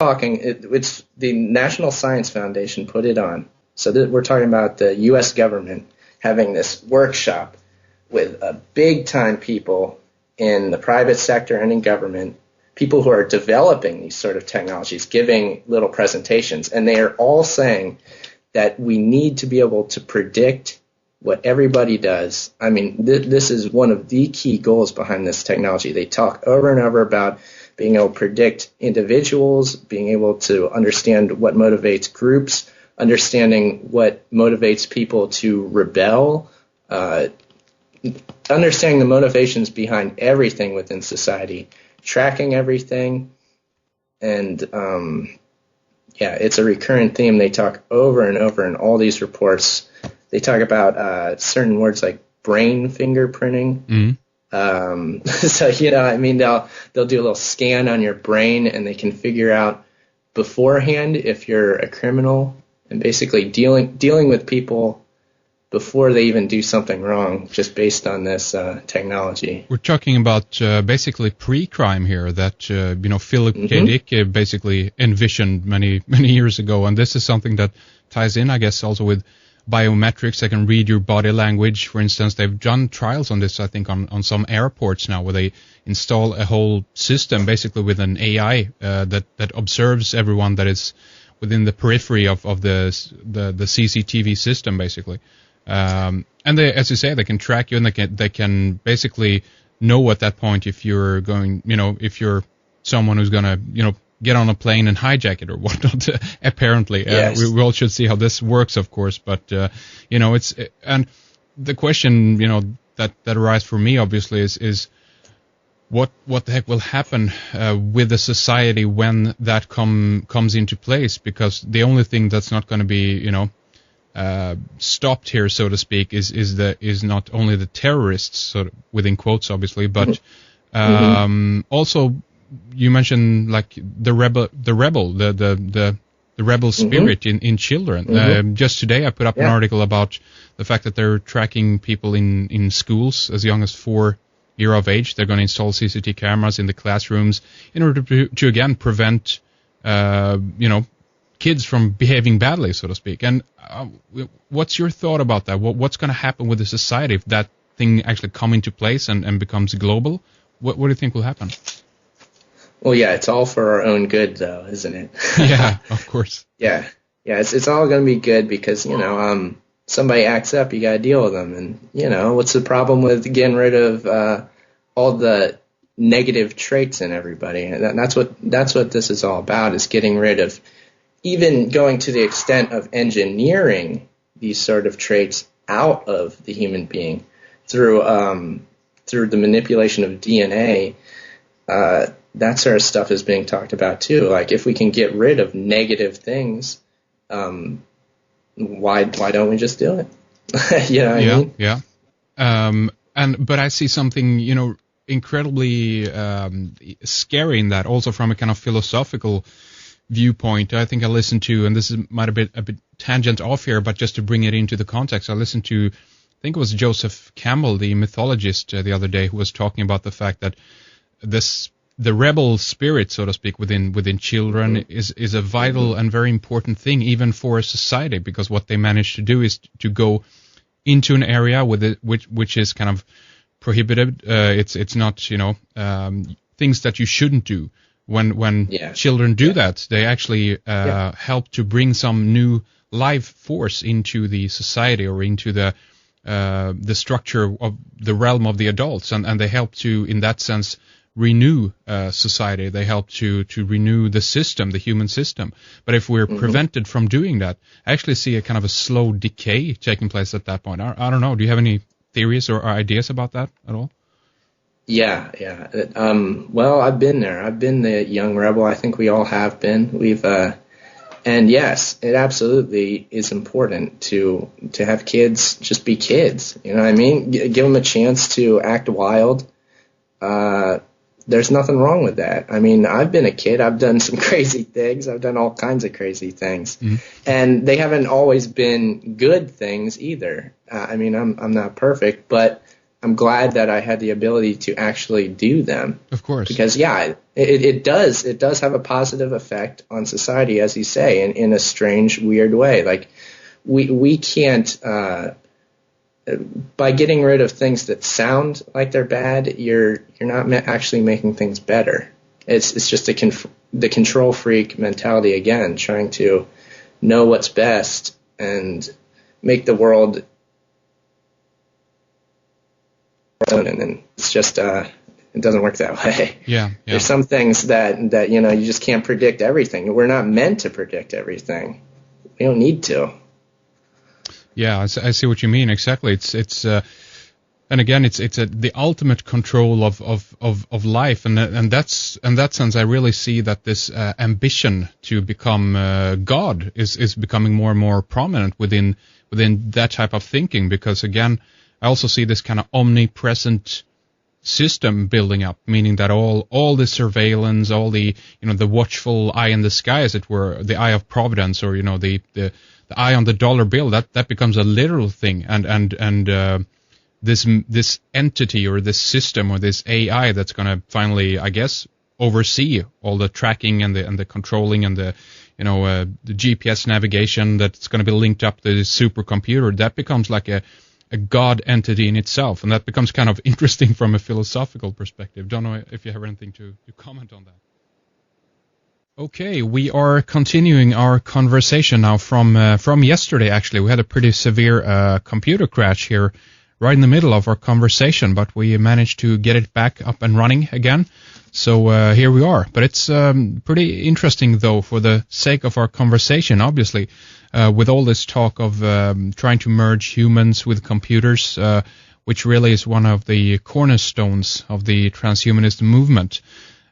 talking, it's the National Science Foundation put it on. So we're talking about the U.S. government having this workshop with big-time people in the private sector and in government, people who are developing these sort of technologies, giving little presentations. And they are all saying that we need to be able to predict what everybody does. I mean, this is one of the key goals behind this technology. They talk over and over about being able to predict individuals, being able to understand what motivates groups, understanding what motivates people to rebel, understanding the motivations behind everything within society, tracking everything. And it's a recurrent theme. They talk over and over in all these reports. They talk about certain words like brain fingerprinting. Mm-hmm. So, they'll do a little scan on your brain, and they can figure out beforehand if you're a criminal, and basically dealing with people before they even do something wrong, just based on this technology. We're talking about basically pre-crime here that Philip K. Dick basically envisioned many years ago, and this is something that ties in, I guess, also with biometrics. They can read your body language. For instance, they've done trials on this, I think, on some airports now, where they install a whole system basically with an AI that observes everyone that is within the periphery of the CCTV system, basically. And they, as you say, they can track you, and they can basically know at that point if you're going, if you're someone who's going to, get on a plane and hijack it or whatnot. Apparently, yes. We all should see how this works, of course. But it's and the question, that arises for me, obviously, is what the heck will happen with the society when that comes into place? Because the only thing that's not going to be, stopped here, so to speak, is not only the terrorists, sort of within quotes, obviously, but also you mentioned like the rebel spirit in children. Just today, I put up an article about the fact that they're tracking people in schools as young as 4 years of age. They're going to install CCTV cameras in the classrooms in order to again prevent kids from behaving badly, so to speak. And what's your thought about that? What's going to happen with the society if that thing actually come into place and becomes global? What do you think will happen? Well, yeah, it's all for our own good, though, isn't it? Yeah, of course. Yeah, it's all going to be good because, somebody acts up, you got to deal with them. And, what's the problem with getting rid of all the negative traits in everybody? And that's what this is all about, is getting rid of, even going to the extent of engineering these sort of traits out of the human being through the manipulation of DNA. That sort of stuff is being talked about too. Like, if we can get rid of negative things, why don't we just do it? You know what I mean? Yeah. But I see something, incredibly scary in that, also from a kind of philosophical viewpoint. I think I listened to, and this might have been a bit tangent off here, but just to bring it into the context, I listened to, I think it was Joseph Campbell, the mythologist, the other day, who was talking about the fact that the rebel spirit, so to speak, within children is a vital and very important thing, even for a society, because what they manage to do is to go into an area which is kind of prohibited. It's not things that you shouldn't do. When children do that, they actually help to bring some new life force into the society or into the structure of the realm of the adults, and they help to, in that sense, renew society. They help to renew the system, the human system. But if we're prevented from doing that, I actually see a kind of a slow decay taking place at that point. I don't know. Do you have any theories or ideas about that at all? Yeah. Well, I've been there. I've been the young rebel. I think we all have been. And yes, it absolutely is important to have kids just be kids. You know what I mean? Give them a chance to act wild. There's nothing wrong with that. I mean, I've been a kid. I've done some crazy things. I've done all kinds of crazy things. And they haven't always been good things either. I mean, I'm not perfect, but I'm glad that I had the ability to actually do them. Of course. Because it does have a positive effect on society, as you say, in a strange, weird way. Like we can't by getting rid of things that sound like they're bad, you're not actually making things better. It's just the control freak mentality again, trying to know what's best and make the world. And it's just it doesn't work that way. Yeah. There's some things that you just can't predict everything. We're not meant to predict everything. We don't need to. Yeah, I see what you mean exactly. It's and again it's the ultimate control of life, and that's in that sense I really see that this ambition to become God is becoming more and more prominent within that type of thinking, because again I also see this kind of omnipresent system building up, meaning that all the surveillance, all the the watchful eye in the sky, as it were, the eye of providence, or the eye on the dollar bill, that becomes a literal thing, and this entity or this system or this AI that's going to finally, I guess, oversee all the tracking and the controlling and the the GPS navigation that's going to be linked up to the supercomputer, that becomes like a God entity in itself, and that becomes kind of interesting from a philosophical perspective. Don't know if you have anything to comment on that. Okay, we are continuing our conversation now from yesterday. Actually, we had a pretty severe computer crash here right in the middle of our conversation, but we managed to get it back up and running again. So here we are. But it's pretty interesting, though, for the sake of our conversation, obviously, with all this talk of trying to merge humans with computers, which really is one of the cornerstones of the transhumanist movement.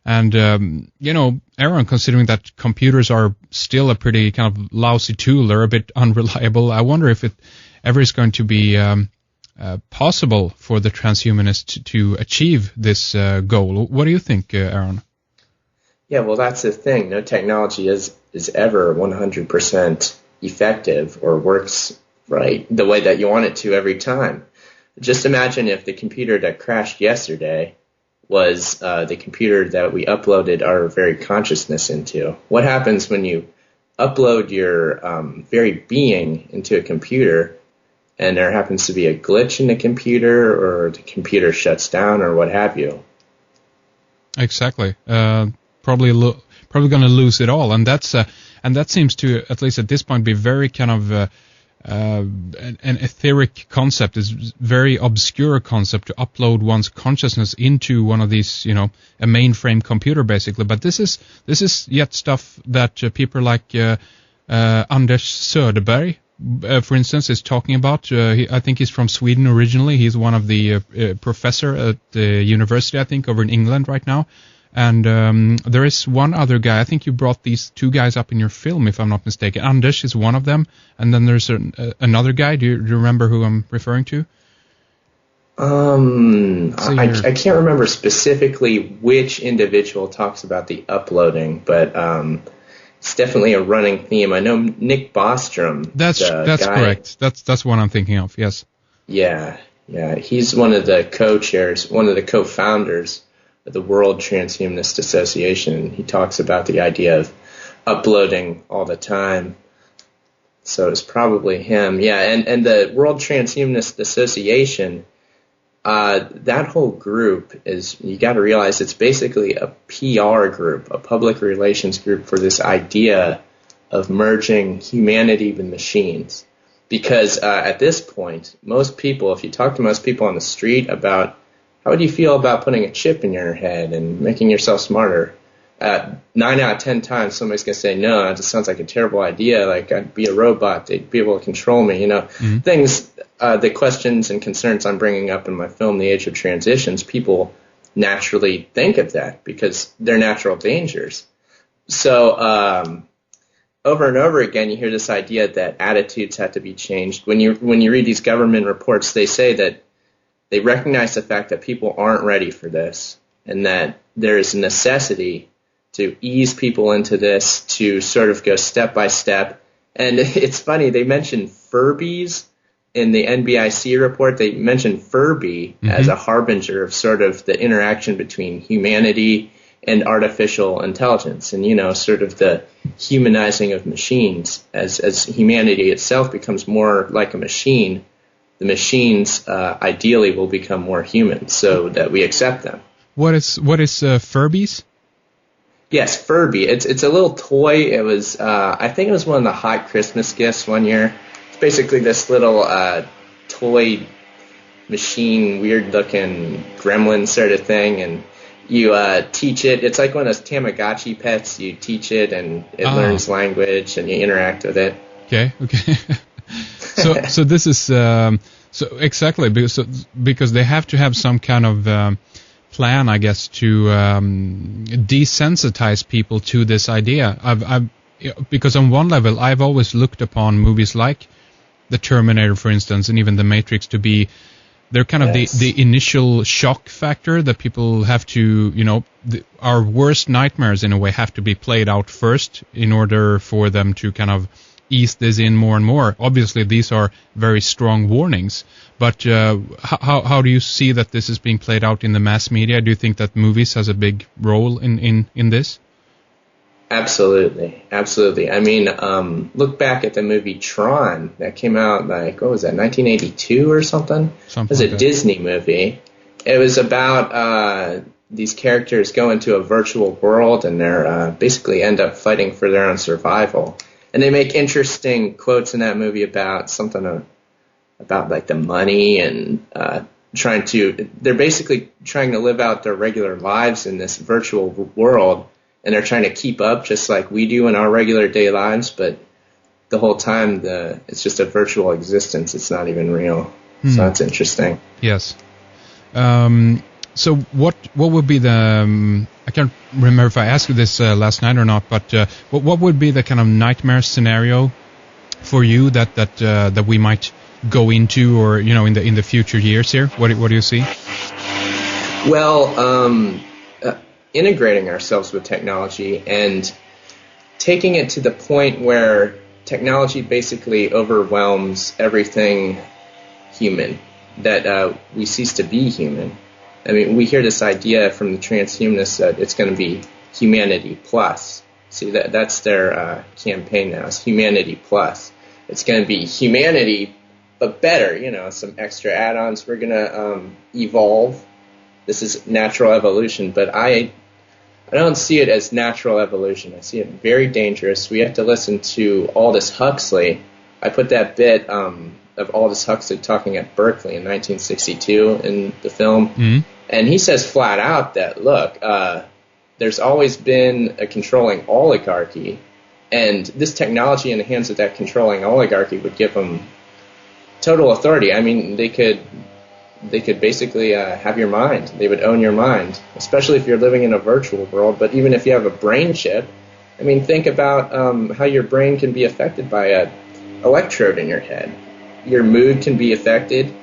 And, Aaron, considering that computers are still a pretty kind of lousy tool, they're a bit unreliable, I wonder if it ever is going to be possible for the transhumanists to achieve this goal. What do you think, Aaron? Yeah, well, that's the thing. No technology is ever 100% effective or works right the way that you want it to every time. Just imagine if the computer that crashed yesterday was the computer that we uploaded our very consciousness into. What happens when you upload your very being into a computer and there happens to be a glitch in the computer, or the computer shuts down, or what have you? Exactly. Probably going to lose it all, and that seems to, at least at this point, be very kind of an etheric concept, is very obscure concept to upload one's consciousness into one of these, a mainframe computer, basically. But this is yet stuff that people like Anders Söderberg, for instance, is talking about. I think he's from Sweden originally. He's one of the professor at the university, I think, over in England right now. And there is one other guy. I think you brought these two guys up in your film, if I'm not mistaken. Anders is one of them, and then there's another guy. Do you remember who I'm referring to? I can't remember specifically which individual talks about the uploading, but it's definitely a running theme. I know Nick Bostrom. That's correct. That's what I'm thinking of. Yes. Yeah. He's one of the co-chairs, one of the co-founders of the World Transhumanist Association. He talks about the idea of uploading all the time. So it's probably him. Yeah, and the World Transhumanist Association, that whole group is, you got to realize, it's basically a PR group, a public relations group for this idea of merging humanity with machines. Because at this point, most people, if you talk to most people on the street about how would you feel about putting a chip in your head and making yourself smarter, 9 out of 10 times somebody's going to say, no, that just sounds like a terrible idea. Like, I'd be a robot. They'd be able to control me. Mm-hmm. Things, the questions and concerns I'm bringing up in my film, The Age of Transitions, people naturally think of that because they're natural dangers. So over and over again, you hear this idea that attitudes have to be changed. When you read these government reports, they say that they recognize the fact that people aren't ready for this and that there is a necessity to ease people into this, to sort of go step by step. And it's funny, they mentioned Furbies in the NBIC report, they mentioned Furby as a harbinger of sort of the interaction between humanity and artificial intelligence, and, you know, sort of the humanizing of machines. As humanity itself becomes more like a machine, the machines ideally will become more human so that we accept them. What is Furbies? Yes, Furby. It's a little toy. It was I think it was one of the hot Christmas gifts one year. It's basically this little toy machine, weird looking gremlin sort of thing, and you teach it. It's like one of those Tamagotchi pets. You teach it, and it learns language, and you interact with it. Okay. So this is so exactly because they have to have some kind of plan, I guess, to desensitize people to this idea. Because on one level, I've always looked upon movies like The Terminator, for instance, and even The Matrix to be they're kind of the initial shock factor that people have to, you know, our worst nightmares in a way have to be played out first in order for them to kind of ease this in more and more. Obviously, these are very strong warnings, but how do you see that this is being played out in the mass media? Do you think that movies has a big role in this? Absolutely. I mean, look back at the movie Tron that came out, like, what was that, 1982 or something? It was a Disney movie. It was about these characters go into a virtual world and they're basically end up fighting for their own survival. And they make interesting quotes in that movie about something about like the money and they're basically trying to live out their regular lives in this virtual world, and they're trying to keep up just like we do in our regular day lives, but the whole time it's just a virtual existence. It's not even real. So that's interesting. Yes. So what would be the I can't remember if I asked you this last night or not, but what would be the kind of nightmare scenario for you that we might go into, or, you know, in the future years here? What do you see? Well, integrating ourselves with technology and taking it to the point where technology basically overwhelms everything human, that we cease to be human. I mean, we hear this idea from the transhumanists that it's going to be humanity plus. See, that's their campaign now, is humanity plus. It's going to be humanity, but better, you know, some extra add-ons. We're going to evolve. This is natural evolution, but I don't see it as natural evolution. I see it very dangerous. We have to listen to Aldous Huxley. I put that bit of Aldous Huxley talking at Berkeley in 1962 in the film. And he says flat out that, look, there's always been a controlling oligarchy, and this technology in the hands of that controlling oligarchy would give them total authority. I mean, they could basically have your mind. They would own your mind, especially if you're living in a virtual world. But even if you have a brain chip, I mean, think about how your brain can be affected by an electrode in your head. Your mood can be affected.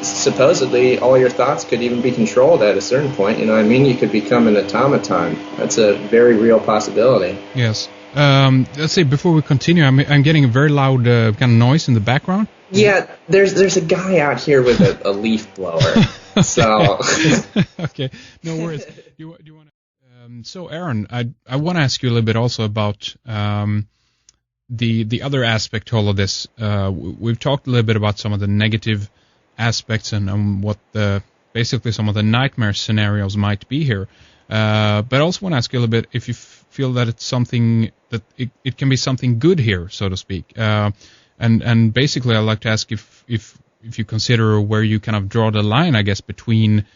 Supposedly, all your thoughts could even be controlled at a certain point. You know what I mean? You could become an automaton. That's a very real possibility. Yes. Let's see, before we continue, I'm getting a very loud kind of noise in the background. Yeah, there's a guy out here with a leaf blower. So okay, no worries. Do you want to, so Aaron, I want to ask you a little bit also about the other aspect to all of this. We've talked a little bit about some of the negative aspects and what basically some of the nightmare scenarios might be here. But I also want to ask you a little bit if you feel that it's something that it can be something good here, so to speak. And basically, I'd like to ask if you consider where you kind of draw the line, I guess, between,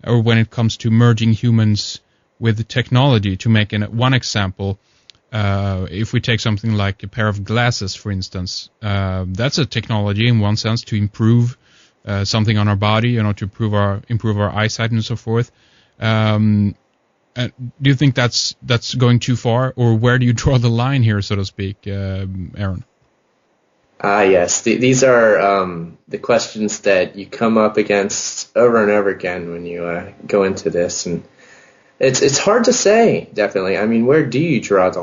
or when it comes to merging humans with technology. To make one example, if we take something like a pair of glasses, for instance, that's a technology in one sense to improve something on our body, you know, to improve our eyesight and so forth. Do you think that's going too far, or where do you draw the line here, so to speak, Aaron? Yes. These are the questions that you come up against over and over again when you go into this, and it's hard to say. Definitely, I mean, where do you draw the